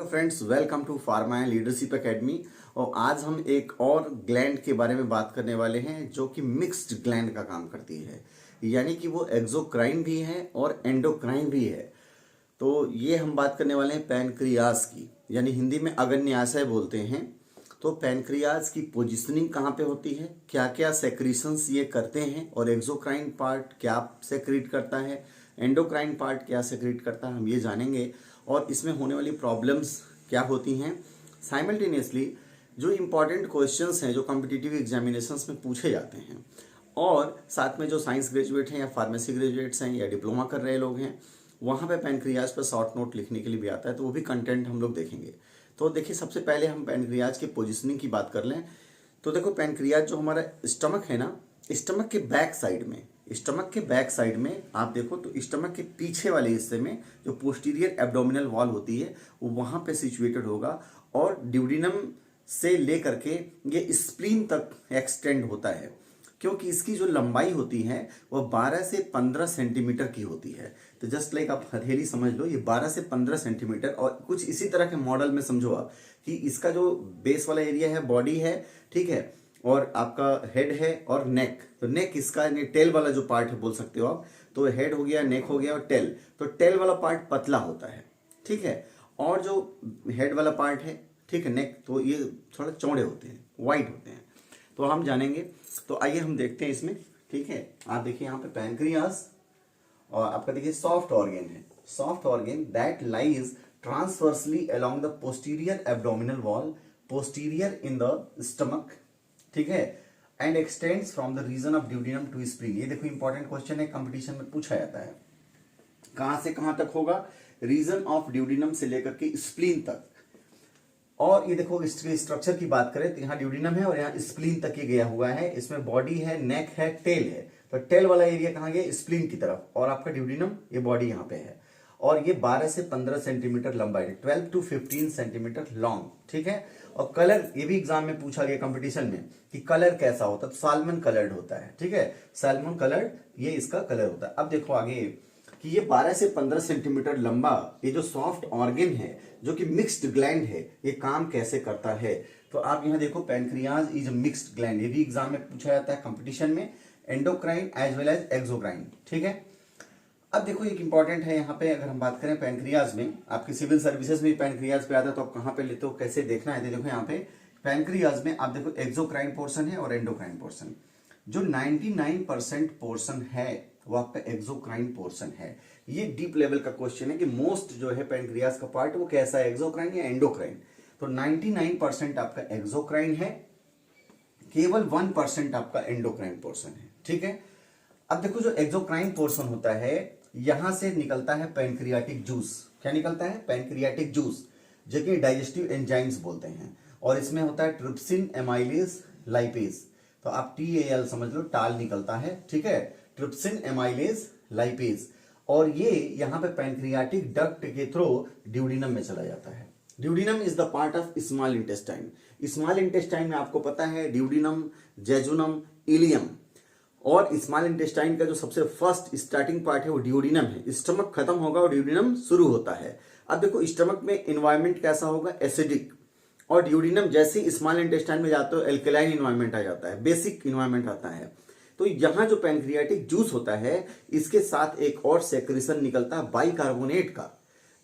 Friends, welcome to pharma and leadership academy. और आज हम एक और ग्लैंड के बारे में बात करने वाले हैं जो कि मिक्स्ड ग्लैंड का काम करती है, यानी कि वो एक्सोक्राइन भी है और एंडोक्राइन भी है। तो ये हम बात करने वाले हैं पैनक्रियाज की, यानी हिंदी में अग्न्याशय बोलते हैं। तो पैनक्रियाज की पोजिशनिंग कहाँ पे होती है, क्या क्या सेक्रीशंस ये करते हैं, और एक्सोक्राइन पार्ट क्या सेक्रीट करता है, एंडोक्राइन पार्ट क्या सेक्रीट करता है, हम ये जानेंगे। और इसमें होने वाली प्रॉब्लम्स क्या होती हैं। साइमल्टेनियसली जो इम्पॉर्टेंट क्वेश्चंस हैं जो कॉम्पिटिटिव एग्जामिनेशंस में पूछे जाते हैं, और साथ में जो साइंस ग्रेजुएट हैं या फार्मेसी ग्रेजुएट्स हैं या डिप्लोमा कर रहे लोग हैं, वहाँ पे पैनक्रियाज पर शॉर्ट नोट लिखने के लिए भी आता है, तो वो भी कंटेंट हम लोग देखेंगे। तो देखिए, सबसे पहले हम पैनक्रियाज की पोजिशनिंग की बात कर लें। तो देखो, पैनक्रियाज जो हमारा स्टमक है ना, स्टमक के बैक साइड में आप देखो तो स्टमक के पीछे वाले हिस्से में जो पोस्टीरियर एब्डोमिनल वॉल होती है वो वहाँ पे सिचुएटेड होगा, और ड्यूडिनम से लेकर के ये स्प्लीन तक एक्सटेंड होता है, क्योंकि इसकी जो लंबाई होती है वो 12 से 15 सेंटीमीटर की होती है। तो जस्ट लाइक आप हथेली समझ लो, ये 12 से 15 सेंटीमीटर, और कुछ इसी तरह के मॉडल में समझो आप कि इसका जो बेस वाला एरिया है बॉडी है, ठीक है, और आपका हेड है और नेक। तो नेक इसका टेल वाला जो पार्ट है बोल सकते हो आप। तो हेड हो गया, नेक हो गया और टेल। तो टेल वाला पार्ट पतला होता है, ठीक है, और जो हेड वाला पार्ट है, ठीक है, नेक, तो ये थोड़ा चौड़े होते हैं, वाइड होते हैं। तो हम जानेंगे। तो आइए हम देखते हैं इसमें, ठीक है। आप देखिए यहाँ पे पैनक्रियाज, और आपका देखिए सॉफ्ट ऑर्गेन है, soft organ that lies transversely along the posterior abdominal wall, posterior in the stomach, ठीक है, and extends from the region of duodenum to spleen. ये देखो इंपॉर्टेंट क्वेश्चन है, कंपटीशन में पूछा जाता है। कहां से कहां तक होगा, रीजन ऑफ ड्यूडिनम से लेकर के स्प्लीन तक। और ये देखो इसके स्ट्रक्चर की बात करें तो यहाँ ड्यूडिनम है और यहाँ स्प्लीन तक ये गया हुआ है। इसमें बॉडी है, नेक है, टेल है। तो टेल वाला एरिया कहाँ गया, स्प्लीन की तरफ, और आपका ड्यूडिनम ये बॉडी यहाँ पे है। और ये 12 से 15 सेंटीमीटर लंबा है, 12 to 15 सेंटीमीटर लॉन्ग, ठीक है। और कलर, ये भी एग्जाम में पूछा गया कंपटीशन में कि कलर कैसा होता है, तो साल्मन कलर्ड होता है, ठीक है, साल्मन कलर्ड ये इसका कलर होता है। अब देखो आगे कि ये 12 से 15 सेंटीमीटर लंबा ये जो सॉफ्ट ऑर्गन है जो कि मिक्स्ड ग्लैंड है, ये काम कैसे करता है। तो आप यहाँ देखो, पैनक्रियाज इज मिक्स्ड ग्लैंड, ये भी एग्जाम में पूछा जाता है कंपटीशन में, endocrine as well as exocrine, ठीक है। अब देखो एक इंपॉर्टेंट है यहाँ पे, अगर हम बात करें पैनक्रियाज में, आपकी सिविल सर्विसेज में पैनक्रियाज पे आता है, तो आप कहाँ पे लेते हो, कैसे देखना है। देखो यहाँ पे पैनक्रियाज में आप देखो एक्सोक्राइन पोर्शन है और एंडोक्राइन पोर्शन। जो 99% पोर्शन है वो आपका एक्सोक्राइन पोर्शन है। ये डीप लेवल का क्वेश्चन है कि मोस्ट जो है पैनक्रियाज का पार्ट वो कैसा है, एक्सोक्राइन या एंडोक्राइन। तो 99% आपका एक्सोक्राइन है, केवल 1% आपका एंडोक्राइन पोर्शन है, ठीक है। अब देखो जो एक्सोक्राइन पोर्शन होता है, यहां से निकलता है पैनक्रियाटिक जूस। क्या निकलता है, पैनक्रियाटिक जूस, जो कि डाइजेस्टिव एंजाइम्स बोलते हैं। और इसमें होता है ट्रिप्सिन, एमाइलेज, लाइपेज। तो आप TAL समझ लो, टाल निकलता है, ठीक है, ट्रिप्सिन, एमाइलेज, लाइपेज। और ये यहाँ पे पैनक्रियाटिक डक्ट के थ्रू ड्यूडिनम में चला जाता है। Duodenum is the part of small intestine. Small intestine में आपको पता है ड्यूडिनम, जेजुनम, इलियम, और स्मॉल इंटेस्टाइन का जो सबसे फर्स्ट स्टार्टिंग पार्ट है वो ड्यूडिनम है। स्टमक खत्म होगा और ड्यूडिनम शुरू होता है। अब देखो स्टमक में इन्वायरमेंट कैसा होगा, एसिडिक, और ड्यूडिनम जैसे स्मॉल इंटेस्टाइन में जाते हो एल्कलाइन इन्वायरमेंट आ जाता है, बेसिक इन्वायरमेंट आता है। तो यहाँ जो पैनक्रियाटिक जूस होता है, इसके साथ एक और सेक्रेशन निकलता है बाइकार्बोनेट का।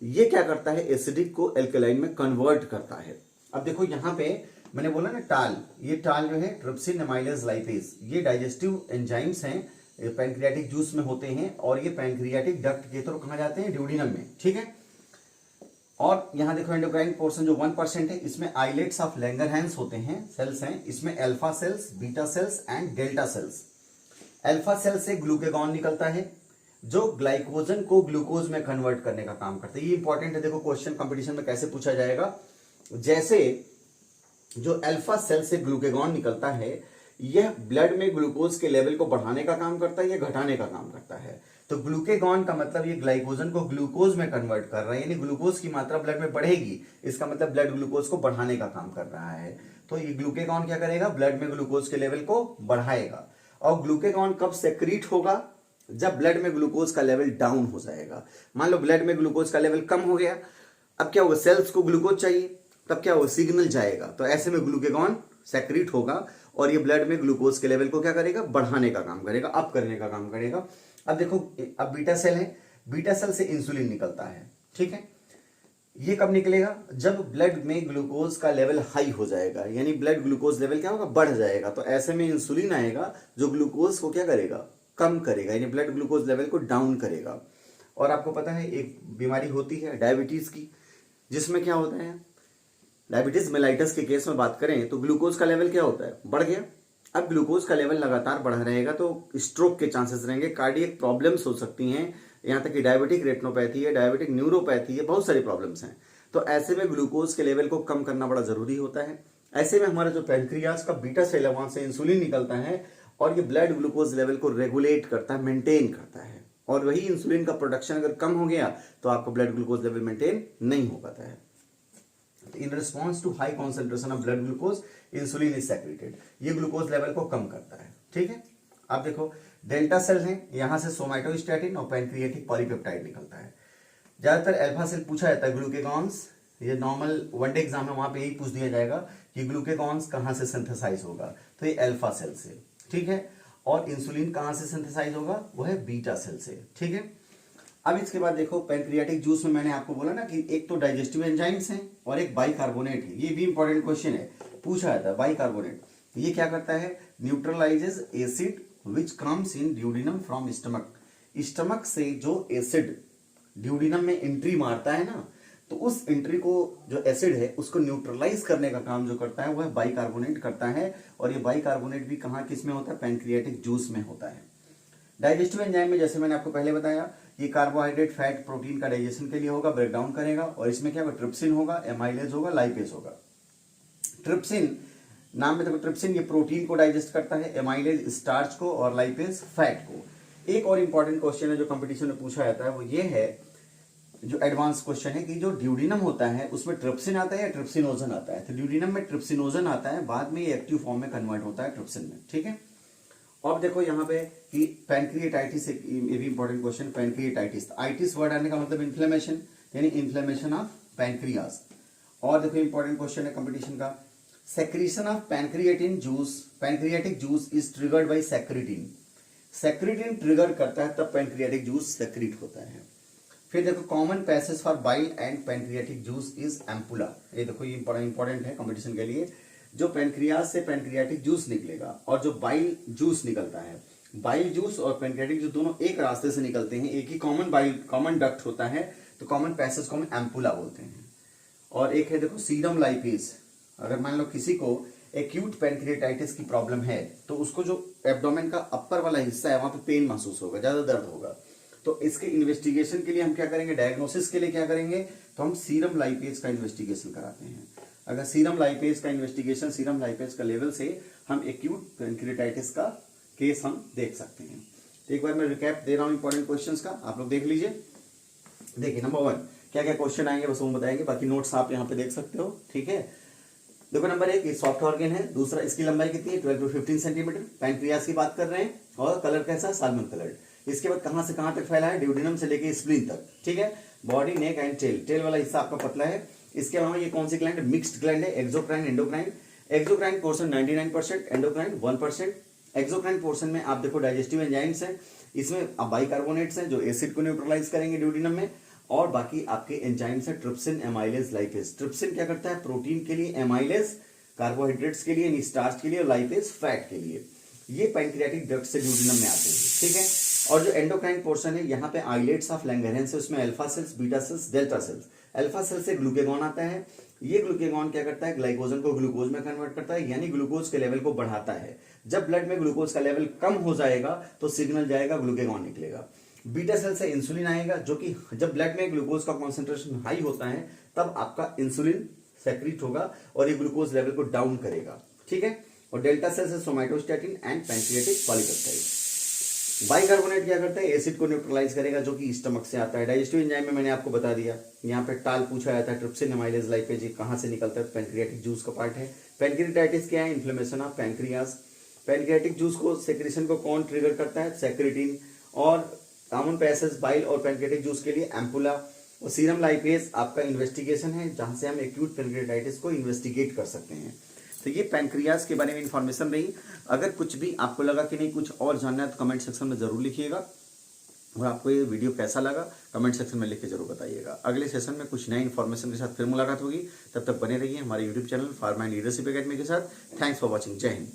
ये क्या करता है, एसिडिक को एल्कलाइन में कन्वर्ट करता है। अब देखो यहाँ पे मैंने बोला ना टाल, ये टाल जो है ट्रिप्सिन, एमाइलेज, लाइपेज, ये डाइजेस्टिव एंजाइम्स हैं, पैनक्रियाटिक जूस में होते हैं, और ये पैनक्रियाटिक डक्ट के थ्रू कहाँ जाते हैं, ड्यूडिनम में, ठीक है। और यहाँ देखो एंडोक्राइन पोर्शन जो 1% है, इसमें आइलेट्स ऑफ लैंगरहैंस होते हैं, सेल्स हैं। इसमें alpha cells, beta cells and delta cells. Alpha cell से ग्लूकेगॉन निकलता है जो ग्लाइकोजन को ग्लूकोज में कन्वर्ट करने का काम करता है। ये इंपॉर्टेंट है, देखो क्वेश्चन कंपटीशन में कैसे पूछा जाएगा। जैसे जो अल्फा सेल से ग्लूकेगॉन निकलता है, यह ब्लड में ग्लूकोज के लेवल को बढ़ाने का काम करता है या घटाने का काम करता है। तो ग्लूकेगॉन का मतलब ये ग्लाइकोजन को ग्लूकोज में कन्वर्ट कर रहा है, यानी ग्लूकोज की मात्रा ब्लड में बढ़ेगी, इसका मतलब ब्लड ग्लूकोज को बढ़ाने का काम कर रहा है। तो ये ग्लूकेगॉन क्या करेगा, ब्लड में ग्लूकोज के लेवल को बढ़ाएगा। और ग्लूकेगॉन कब सेक्रीट होगा, जब ब्लड में ग्लूकोज का लेवल डाउन हो जाएगा। मान लो ब्लड में ग्लूकोज का लेवल कम हो गया, अब क्या होगा, सेल्स को ग्लूकोज चाहिए, तब क्या होगा, सिग्नल जाएगा, तो ऐसे में ग्लूकेगॉन सेक्रीट होगा और ये ब्लड में ग्लूकोज के लेवल को क्या करेगा, बढ़ाने का काम करेगा, अप करने का काम करेगा। अब देखो, अब बीटा सेल है, बीटा सेल से इंसुलिन निकलता है, ठीक है। ये कब निकलेगा, जब ब्लड में ग्लूकोज का लेवल हाई हो जाएगा, यानी ब्लड ग्लूकोज लेवल क्या होगा, बढ़ जाएगा, तो ऐसे में इंसुलिन आएगा जो ग्लूकोज को क्या करेगा, कम करेगा, यानी ब्लड ग्लूकोज लेवल को डाउन करेगा। और आपको पता है एक बीमारी होती है डायबिटीज की, जिसमें क्या होता है, डायबिटीज मेलाइटस के केस में बात करें तो ग्लूकोज का लेवल क्या होता है, बढ़ गया। अब ग्लूकोज का लेवल लगातार बढ़ा रहेगा तो स्ट्रोक के चांसेस रहेंगे, कार्डियक प्रॉब्लम्स हो सकती हैं, यहाँ तक कि डायबिटिक रेटिनोपैथी है, डायबिटिक न्यूरोपैथी है, बहुत सारी प्रॉब्लम्स हैं। तो ऐसे में ग्लूकोज के लेवल को कम करना बड़ा जरूरी होता है। ऐसे में हमारा जो पैंक्रियाज का बीटा सेल है, वहां से इंसुलिन निकलता है और ये ब्लड ग्लूकोज लेवल को रेगुलेट करता है, मेंटेन करता है। और वही इंसुलिन का प्रोडक्शन अगर कम हो गया तो आपका ब्लड ग्लूकोज लेवल मेंटेन नहीं हो पाता है। In response to high concentration of blood glucose insulin is secreted, ये ग्लूकोज लेवल को कम करता है, ठीक है। अब देखो, डेल्टा सेल है, यहां से सोमैटोस्टैटिन और पैंक्रियाटिक पॉलीपेप्टाइड निकलता है। ज्यादातर अल्फा सेल पूछा जाता है, ग्लूकेगॉन्स, ये नॉर्मल वनडे एग्जाम में वहां पे यही पूछ दिया जाएगा कि ग्लूकेगॉन्स कहां से सिंथेसाइज होगा, तो ये अल्फा सेल से, ठीक है। और इंसुलिन कहां से सिंथेसाइज होगा, वो है बीटा सेल से, ठीक है। अब इसके बाद देखो, पैंक्रियाटिक जूस में मैंने आपको बोला ना कि एक तो डाइजेस्टिव एंजाइम्स हैं और एक बाइकार्बोनेट है, ये भी इंपॉर्टेंट क्वेश्चन है, पूछा जाता है। बाइकार्बोनेट ये क्या करता है, न्यूट्रलाइजेज acid which comes in duodenum from stomach, stomach से जो एसिड ड्यूडिनम में एंट्री मारता है ना, तो उस एंट्री को जो एसिड है उसको न्यूट्रलाइज करने का काम जो करता है वह बाइकार्बोनेट करता है। और ये बाइकार्बोनेट भी कहाँ किस में होता है, पैंक्रियाटिक जूस में होता है। डाइजेस्टिव एंजाइम में जैसे मैंने आपको पहले बताया, ये कार्बोहाइड्रेट फैट प्रोटीन का डाइजेशन के लिए होगा, ब्रेकडाउन करेगा, और इसमें क्या होगा, ट्रिप्सिन होगा, एमाइलेज होगा, लाइपेज होगा। ट्रिप्सिन नाम में देखो, ट्रिप्सिन ये प्रोटीन को डाइजेस्ट करता है, एमाइलेज स्टार्च को, और लाइपेज फैट को। एक और इंपॉर्टेंट क्वेश्चन है जो कंपटीशन में पूछा जाता है, वो ये है, जो एडवांस क्वेश्चन है कि जो ड्यूडिनम होता है उसमें ट्रिप्सिन आता है या ट्रिप्सिनोजन आता है, तो ड्यूडिनम में ट्रिप्सिनोजन आता है, बाद में ये एक्टिव फॉर्म में कन्वर्ट होता है ट्रिप्सिन में, ठीक है। अब देखो यहाँ पे कि पैंक्रिएटाइटिस, ये भी important question, pancreatitis, itis word आने का मतलब इन्फ्लेमेशन, यानी इन्फ्लेमेशन ऑफ पैंक्रियाज। और देखो इंपॉर्टेंट क्वेश्चन है कंपटीशन का, secretion of pancreatin juice, pancreatic juice is triggered by secretin, secretin trigger करता है तब पैंक्रियाटिक जूस सेक्रीट होता है। फिर देखो, common passage for bile and pancreatic juice is ampulla, ये देखो ये इंपॉर्टेंट है कंपटीशन के लिए। जो पैंक्रियाज से पैंक्रियाटिक जूस निकलेगा और जो बाइल जूस निकलता है, बाइल जूस और पैंक्रियाटिक जूस दोनों एक रास्ते से निकलते हैं, एक ही कॉमन डक्ट होता है, तो कॉमन पैसेज को हम एम्पुला बोलते हैं। और एक है देखो सीरम लाइपेज, अगर मान लो किसी को एक्यूट पैंक्रियाटाइटिस की प्रॉब्लम है तो उसको जो एब्डोमेन का अपर वाला हिस्सा है वहां पे पेन महसूस होगा, ज्यादा दर्द होगा, तो इसके इन्वेस्टिगेशन के लिए हम क्या करेंगे, डायग्नोसिस के लिए क्या करेंगे, तो हम सीरम लाइपेज का इन्वेस्टिगेशन कराते हैं। अगर सीरम लाइपेज का इन्वेस्टिगेशन, सीरम लाइपेज का लेवल से हम एक्यूट पैंक्रियाटाइटिस का केस हम देख सकते हैं। तो एक बार मैं रिकैप दे रहा हूं इंपॉर्टेंट क्वेश्चंस का, आप लोग देख लीजिए। देखिए, नंबर 1 क्या क्या क्वेश्चन आएंगे बस हम बताएंगे, बाकी नोट्स आप यहाँ पे देख सकते हो, ठीक है। देखो, नंबर 1 ये सॉफ्ट ऑर्गन है, दूसरा इसकी लंबाई कितनी है, 12 to 15 सेंटीमीटर, पैंक्रियाज की बात कर रहे हैं, और कलर कैसा है, साल्मन कलर्ड। इसके बाद कहां से कहां तक फैला है, ड्यूडिनम से लेके स्प्लीन तक, ठीक है। Body, neck and tail, tail वाला हिस्सा आपका पतला है। इसके अलावा ये कौन सी ग्लैंड है, मिक्स्ड ग्लैंड है, exocrine endocrine. Exocrine portion 99%, endocrine 1%। Exocrine portion में आप देखो डाइजेस्टिव एंजाइम्स हैं, इसमें बाइकार्बोनेट्स हैं जो एसिड को न्यूट्रलाइज करेंगे ड्यूडिनम में, और बाकी आपके एंजाइम्स है ट्रिप्सिन, एमाइलेज, लाइपेज। ट्रिप्सिन क्या करता है, प्रोटीन के लिए, एमाइलेज कार्बोहाइड्रेट्स के लिए, स्टार्च के लिए, और लाइपेज फैट के लिए। ये पैंक्रियाटिक डक्ट से ड्यूडिनम में आते हैं, ठीक है। और जो एंडोक्राइन पोर्शन है, यहाँ पे आइलेट्स ऑफ लैंगरहैंस है, उसमें alpha cells, beta cells, delta cells. Alpha cell से ग्लूकेगॉन आता है, ये ग्लूकेगॉन क्या करता है, ग्लाइकोजन को ग्लूकोज में कन्वर्ट करता है, यानी ग्लूकोज के लेवल को बढ़ाता है। जब ब्लड में ग्लूकोज का लेवल कम हो जाएगा तो सिग्नल जाएगा, ग्लूकेगॉन निकलेगा। बीटा सेल से इंसुलिन आएगा, जो कि जब ब्लड में ग्लूकोज का कॉन्सेंट्रेशन हाई होता है तब आपका इंसुलिन सेक्रीट होगा और ये ग्लूकोज लेवल को डाउन करेगा, ठीक है। और डेल्टा सेल से somatostatin and pancreatic polypeptide. Bicarbonate क्या करता है, एसिड को न्यूट्रलाइज करेगा, जो कि स्टमक से आता है। डाइजेस्टिव एंजाइम में मैंने आपको बता दिया, यहाँ पे टाल पूछा जाता है, ट्रिप्सिन, एमाइलेज, लाइपेज कहां से निकलता है, पैंक्रियाटिक जूस का पार्ट है। पैंक्रियाटाइटिस क्या है, inflammation of pancreas. Pancreatic juice को सेक्रेशन को कौन ट्रिगर करता है, सेक्रेटिन। और कॉमन पैसेज बाइल और पैंक्रियाटिक जूस के लिए एम्पुला। और सीरम लाइपेज आपका इन्वेस्टिगेशन है, जहां से हम एक्यूट पैनक्रियाटाइटिस को इन्वेस्टिगेट कर सकते हैं। तो ये पैनक्रियाज के बारे में इंफॉर्मेशन रही। अगर कुछ भी आपको लगा कि नहीं कुछ और जानना है तो कमेंट सेक्शन में जरूर लिखिएगा, और आपको ये वीडियो कैसा लगा कमेंट सेक्शन में लिख के जरूर बताइएगा। अगले सेशन में कुछ नई इन्फॉर्मेशन के साथ फिर मुलाकात होगी। तब तक बने रहिए हमारे YouTube channel pharma and leadership academy के साथ। Thanks for watching. जय हिंद।